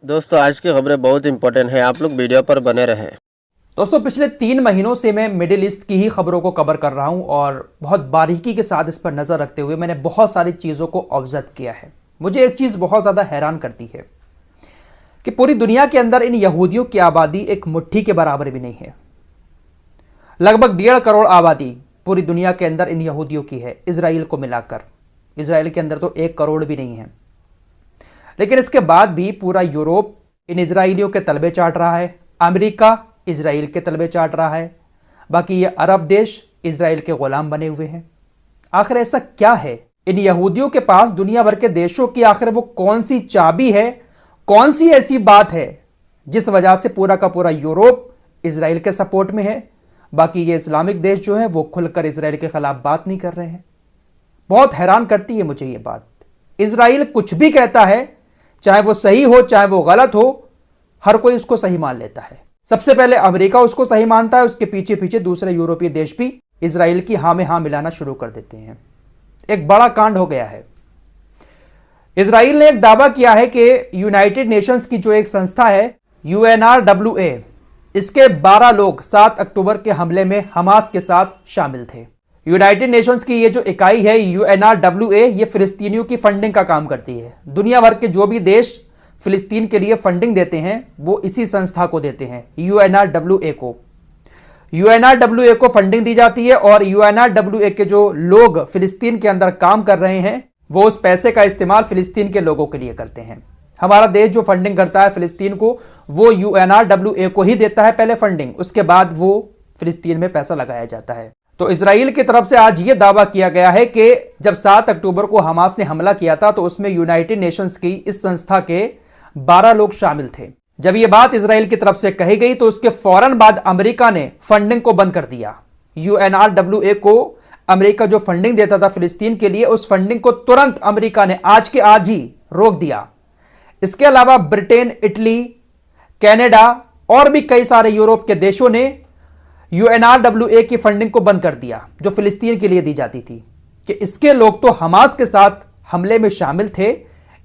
दोस्तों आज की खबरें बहुत इंपॉर्टेंट है, आप लोग वीडियो पर बने रहे। दोस्तों पिछले 3 महीनों से मैं मिडिल ईस्ट की ही खबरों को कवर कर रहा हूं और बहुत बारीकी के साथ इस पर नजर रखते हुए मैंने बहुत सारी चीजों को ऑब्जर्व किया है। मुझे एक चीज बहुत ज्यादा हैरान करती है कि पूरी दुनिया के अंदर इन यहूदियों की आबादी एक मुट्ठी के बराबर भी नहीं है। लगभग 1.5 करोड़ आबादी पूरी दुनिया के अंदर इन यहूदियों की है, इजराइल को मिलाकर। इजराइल के अंदर तो 1 करोड़ भी नहीं है, लेकिन इसके बाद भी पूरा यूरोप इन इजराइलियों के तलबे चाट रहा है, अमेरिका इजराइल के तलबे चाट रहा है, बाकी ये अरब देश इजराइल के गुलाम बने हुए हैं। आखिर ऐसा क्या है इन यहूदियों के पास दुनिया भर के देशों की? आखिर वो कौन सी चाबी है, कौन सी ऐसी बात है जिस वजह से पूरा का पूरा यूरोप इजराइल के सपोर्ट में है, बाकी ये इस्लामिक देश जो है वो खुलकर इजराइल के खिलाफ बात नहीं कर रहे हैं? बहुत हैरान करती है मुझे ये बात। इजराइल कुछ भी कहता है, चाहे वो सही हो चाहे वो गलत हो, हर कोई उसको सही मान लेता है। सबसे पहले अमेरिका उसको सही मानता है, उसके पीछे पीछे दूसरे यूरोपीय देश भी इजराइल की हां में हां मिलाना शुरू कर देते हैं। एक बड़ा कांड हो गया है। इजराइल ने एक दावा किया है कि यूनाइटेड नेशंस की जो एक संस्था है UNRWA, इसके 12 लोग 7 अक्टूबर के हमले में हमास के साथ शामिल थे। यूनाइटेड नेशंस की ये जो इकाई है UNRWA, ये फिलिस्तीनियों की फंडिंग का काम करती है। दुनिया भर के जो भी देश फिलिस्तीन के लिए फंडिंग देते हैं वो इसी संस्था को देते हैं, UNRWA को। UNRWA को फंडिंग दी जाती है और UNRWA के जो लोग फिलिस्तीन के अंदर काम कर रहे हैं वो उस पैसे का इस्तेमाल फिलिस्तीन के लोगों के लिए करते हैं। हमारा देश जो फंडिंग करता है फिलिस्तीन को, वो UNRWA को ही देता है पहले फंडिंग, उसके बाद वो फिलिस्तीन में पैसा लगाया जाता है। तो इजराइल की तरफ से आज यह दावा किया गया है कि जब 7 अक्टूबर को हमास ने हमला किया था तो उसमें यूनाइटेड नेशंस की इस संस्था के 12 लोग शामिल थे। जब यह बात इजराइल की तरफ से कही गई तो उसके फौरन बाद अमेरिका ने फंडिंग को बंद कर दिया। UNRWA को अमेरिका जो फंडिंग देता था फिलिस्तीन के लिए, उस फंडिंग को तुरंत अमेरिका ने आज के आज ही रोक दिया। इसके अलावा ब्रिटेन, इटली, कनाडा और भी कई सारे यूरोप के देशों ने UNRWA की फंडिंग को बंद कर दिया जो फिलिस्तीन के लिए दी जाती थी, कि इसके लोग तो हमास के साथ हमले में शामिल थे,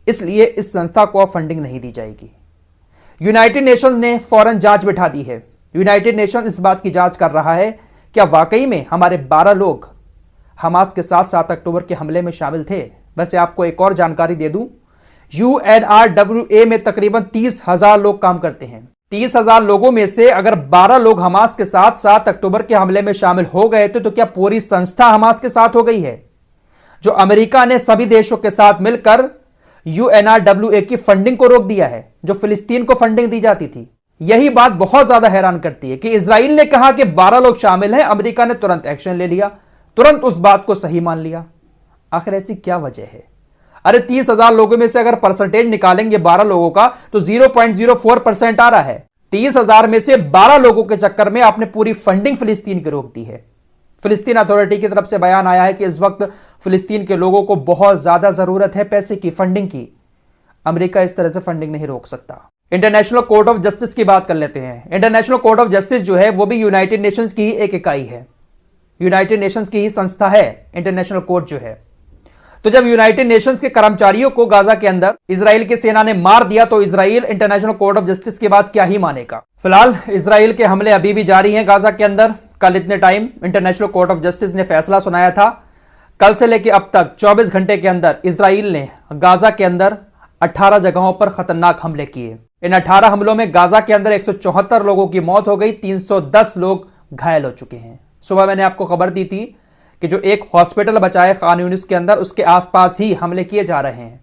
इसलिए इस संस्था को अब फंडिंग नहीं दी जाएगी। यूनाइटेड नेशंस ने फौरन जांच बिठा दी है। यूनाइटेड नेशंस इस बात की जांच कर रहा है क्या वाकई में हमारे 12 लोग हमास के साथ 7 अक्टूबर के हमले में शामिल थे। वैसे आपको एक और जानकारी दे दूं, UNRWA में तकरीबन 30,000 लोग काम करते हैं। 30,000 लोगों में से अगर 12 लोग हमास के साथ 7 अक्टूबर के हमले में शामिल हो गए थे तो क्या पूरी संस्था हमास के साथ हो गई है? जो अमेरिका ने सभी देशों के साथ मिलकर UNRWA की फंडिंग को रोक दिया है, जो फिलिस्तीन को फंडिंग दी जाती थी। यही बात बहुत ज्यादा हैरान करती है कि इजराइल ने कहा कि 12 लोग शामिल हैं, अमेरिका ने तुरंत एक्शन ले लिया, तुरंत उस बात को सही मान लिया। आखिर ऐसी क्या वजह है? अरे 30,000 लोगों में से अगर परसेंटेज निकालेंगे 12 लोगों का तो 0.04% आ रहा है। 30,000 में से 12 लोगों के चक्कर में आपने पूरी फंडिंग फिलिस्तीन की रोक दी है। फिलिस्तीन अथॉरिटी की तरफ से बयान आया है कि इस वक्त फिलिस्तीन के लोगों को बहुत ज्यादा जरूरत है पैसे की, फंडिंग की। अमेरिका इस तरह से फंडिंग नहीं रोक सकता। इंटरनेशनल कोर्ट ऑफ जस्टिस की बात कर लेते हैं। इंटरनेशनल कोर्ट ऑफ जस्टिस जो है वो भी यूनाइटेड नेशंस की ही एक इकाई है, यूनाइटेड नेशंस की ही संस्था है इंटरनेशनल कोर्ट जो है। तो जब यूनाइटेड नेशंस के कर्मचारियों को गाजा के अंदर इजराइल की सेना ने मार दिया तो Israel international court of justice की बात क्या ही मानेगा। फिलहाल इजराइल के हमले अभी भी जारी हैं गाजा के अंदर। कल इतने time international court of justice ने फैसला सुनाया था। कल से लेकर अब तक 24 घंटे के अंदर इजराइल ने गाजा के अंदर 18 जगहों पर खतरनाक हमले किए। इन 18 हमलों में गाजा के अंदर 174 लोगों की मौत हो गई, 310 लोग घायल हो चुके हैं। सुबह मैंने आपको खबर दी थी कि जो एक हॉस्पिटल बचा है खान यूनिस के अंदर, उसके आसपास ही हमले किए जा रहे हैं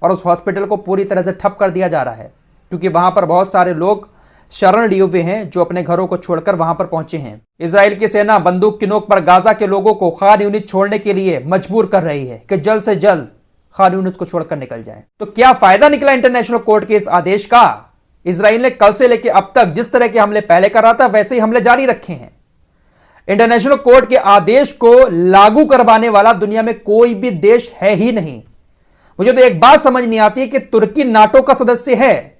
और उस हॉस्पिटल को पूरी तरह से ठप कर दिया जा रहा है, क्योंकि वहां पर बहुत सारे लोग शरण लिए हुए हैं जो अपने घरों को छोड़कर वहां पर पहुंचे हैं। इजराइल की सेना बंदूक की नोक पर गाजा के लोगों को खान यूनिस छोड़ने के लिए मजबूर कर रही है कि जल्द से जल्द खान यूनिस को छोड़कर निकल जाए। तो क्या फायदा निकला इंटरनेशनल कोर्ट के इस आदेश का? इजराइल ने कल से लेकर अब तक जिस तरह के हमले पहले कर रहा था वैसे ही हमले जारी रखे हैं। इंटरनेशनल कोर्ट के आदेश को लागू करवाने वाला दुनिया में कोई भी देश है ही नहीं। मुझे तो एक बात समझ नहीं आती कि तुर्की नाटो का सदस्य है,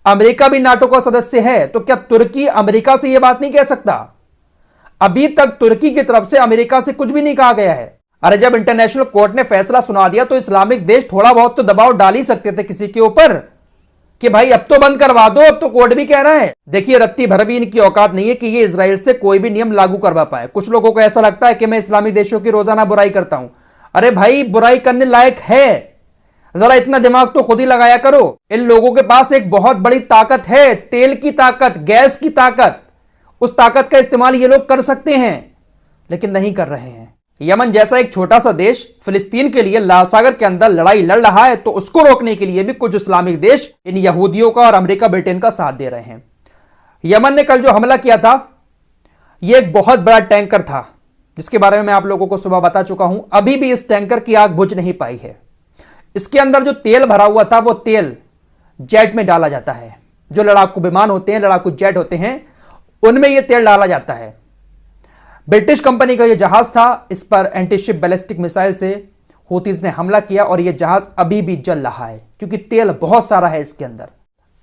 अमेरिका भी नाटो का सदस्य है, तो क्या तुर्की अमेरिका से यह बात नहीं कह सकता? अभी तक तुर्की की तरफ से अमेरिका से कुछ भी नहीं कहा गया है। अरे जब इंटरनेशनल कोर्ट ने फैसला सुना दिया तो इस्लामिक देश थोड़ा बहुत तो दबाव डाल ही सकते थे किसी के ऊपर। कि भाई अब तो बंद करवा दो, अब तो कोर्ट भी कह रहा है। देखिए, रत्ती भर भी इनकी औकात नहीं है कि ये इजराइल से कोई भी नियम लागू करवा पाए। कुछ लोगों को ऐसा लगता है कि मैं इस्लामी देशों की रोजाना बुराई करता हूं। अरे भाई, बुराई करने लायक है, जरा इतना दिमाग तो खुद ही लगाया करो। इन लोगों के पास एक बहुत बड़ी ताकत है, तेल की ताकत, गैस की ताकत। उस ताकत का इस्तेमाल ये लोग कर सकते हैं, लेकिन नहीं कर रहे हैं। यमन जैसा एक छोटा सा देश फिलिस्तीन के लिए लाल सागर के अंदर लड़ाई लड़ रहा है, तो उसको रोकने के लिए भी कुछ इस्लामिक देश इन यहूदियों का और अमेरिका ब्रिटेन का साथ दे रहे हैं। यमन ने कल जो हमला किया था, यह एक बहुत बड़ा टैंकर था, जिसके बारे में मैं आप लोगों को सुबह बता चुका हूं। अभी भी इस टैंकर की आग बुझ नहीं पाई है। इसके अंदर जो तेल भरा हुआ था, वो तेल जेट में डाला जाता है। जो लड़ाकू विमान होते हैं, लड़ाकू जेट होते हैं, उनमें यह तेल डाला जाता है। ब्रिटिश कंपनी का यह जहाज था, इस पर एंटीशिप बैलिस्टिक मिसाइल से हूतीज ने हमला किया और यह जहाज अभी भी जल रहा है, क्योंकि तेल बहुत सारा है इसके अंदर।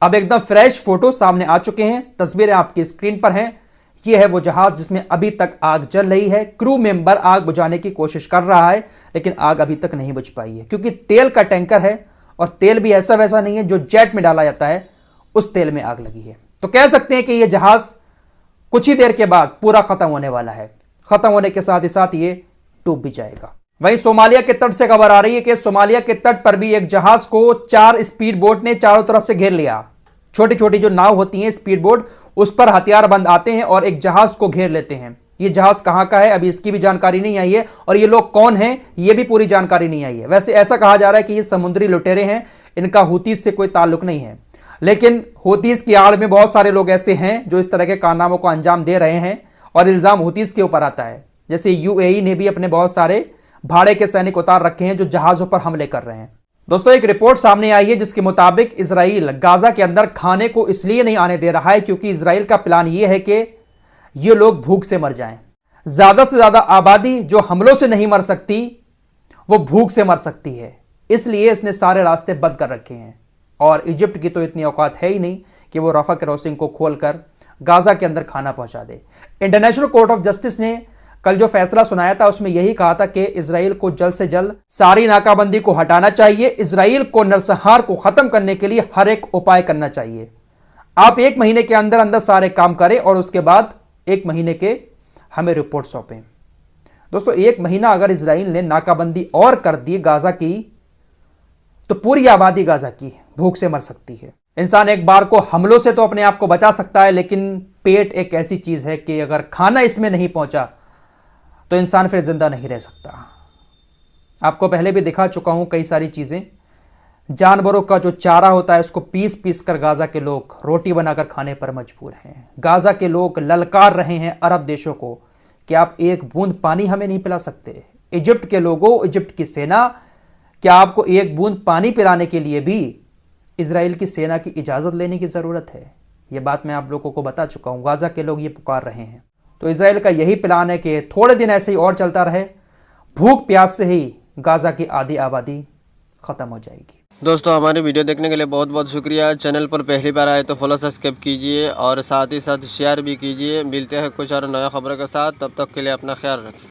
अब एकदम फ्रेश फोटो सामने आ चुके हैं, तस्वीरें आपकी स्क्रीन पर हैं। यह है वो जहाज जिसमें अभी तक आग जल रही है। क्रू मेंबर आग बुझाने की कोशिश कर रहा है, लेकिन आग अभी तक नहीं बुझ पाई है, क्योंकि तेल का टैंकर है और तेल भी ऐसा वैसा नहीं है जो जेट में डाला जाता है, उस तेल में आग लगी है। तो कह सकते हैं कि यह जहाज कुछ ही देर के बाद पूरा खत्म होने वाला है। खत्म होने के साथ ही साथ ये डूब भी जाएगा। वहीं सोमालिया के तट से खबर आ रही है कि सोमालिया के तट पर भी एक जहाज को 4 स्पीड बोट ने चारों तरफ से घेर लिया। छोटी छोटी जो नाव होती हैं स्पीड बोट, उस पर हथियारबंद आते हैं और एक जहाज को घेर लेते हैं। ये जहाज कहां का है अभी इसकी भी जानकारी नहीं आई है, और ये लोग कौन हैं ये भी पूरी जानकारी नहीं आई है। वैसे ऐसा कहा जा रहा है कि ये समुद्री लुटेरे हैं, इनका हूतीस से कोई ताल्लुक नहीं है, लेकिन हूतीस की आड़ में बहुत सारे लोग ऐसे हैं जो इस तरह के कारनामों को अंजाम दे रहे हैं और इल्जाम हूतीस के ऊपर आता है। जैसे यूएई ने भी अपने बहुत सारे भाड़े के सैनिक उतार रखे हैं जो जहाजों पर हमले कर रहे हैं। दोस्तों, एक रिपोर्ट सामने आई है जिसके मुताबिक इजराइल गाजा के अंदर खाने को इसलिए नहीं आने दे रहा है क्योंकि इजराइल का प्लान यह है कि ये लोग भूख से मर जाएं। ज्यादा से ज्यादा आबादी जो हमलों से नहीं मर सकती, वो भूख से मर सकती है, इसलिए इसने सारे रास्ते बंद कर रखे हैं। और इजिप्ट की तो इतनी औकात है ही नहीं कि वो रफा क्रॉसिंग को खोलकर गाजा के अंदर खाना पहुंचा दे। इंटरनेशनल कोर्ट ऑफ जस्टिस ने कल जो फैसला सुनाया था उसमें यही कहा था कि इजराइल को जल्द से जल्द सारी नाकाबंदी को हटाना चाहिए। इजराइल को नरसंहार को खत्म करने के लिए हर एक उपाय करना चाहिए। आप 1 महीने के अंदर अंदर सारे काम करें और उसके बाद 1 महीने के हमें रिपोर्ट सौंपें। दोस्तों, 1 महीना अगर इजराइल ने नाकाबंदी और कर दी गाजा की, तो पूरी आबादी गाजा की भूख से मर सकती है। इंसान एक बार को हमलों से तो अपने आप को बचा सकता है, लेकिन पेट एक ऐसी चीज है कि अगर खाना इसमें नहीं पहुंचा तो इंसान फिर जिंदा नहीं रह सकता। आपको पहले भी दिखा चुका हूं कई सारी चीजें। जानवरों का जो चारा होता है उसको पीस पीस कर गाजा के लोग रोटी बनाकर खाने पर मजबूर हैं। गाजा के लोग ललकार रहे हैं अरब देशों को कि आप एक बूंद पानी हमें नहीं पिला सकते। इजिप्ट के लोगों, इजिप्ट की सेना, क्या आपको एक बूंद पानी पिलाने के लिए भी इजराइल की सेना की इजाजत लेने की जरूरत है? यह बात मैं आप लोगों को बता चुका हूं। गाजा के लोग ये पुकार रहे हैं। तो इजराइल का यही प्लान है कि थोड़े दिन ऐसे ही और चलता रहे, भूख प्यास से ही गाजा की आधी आबादी खत्म हो जाएगी। दोस्तों, हमारी वीडियो देखने के लिए बहुत बहुत शुक्रिया। चैनल पर पहली बार आए तो फॉलो सब्सक्राइब कीजिए और साथ ही साथ शेयर भी कीजिए। मिलते हैं कुछ और नया खबरों के साथ, तब तक के लिए अपना ख्याल रखिए।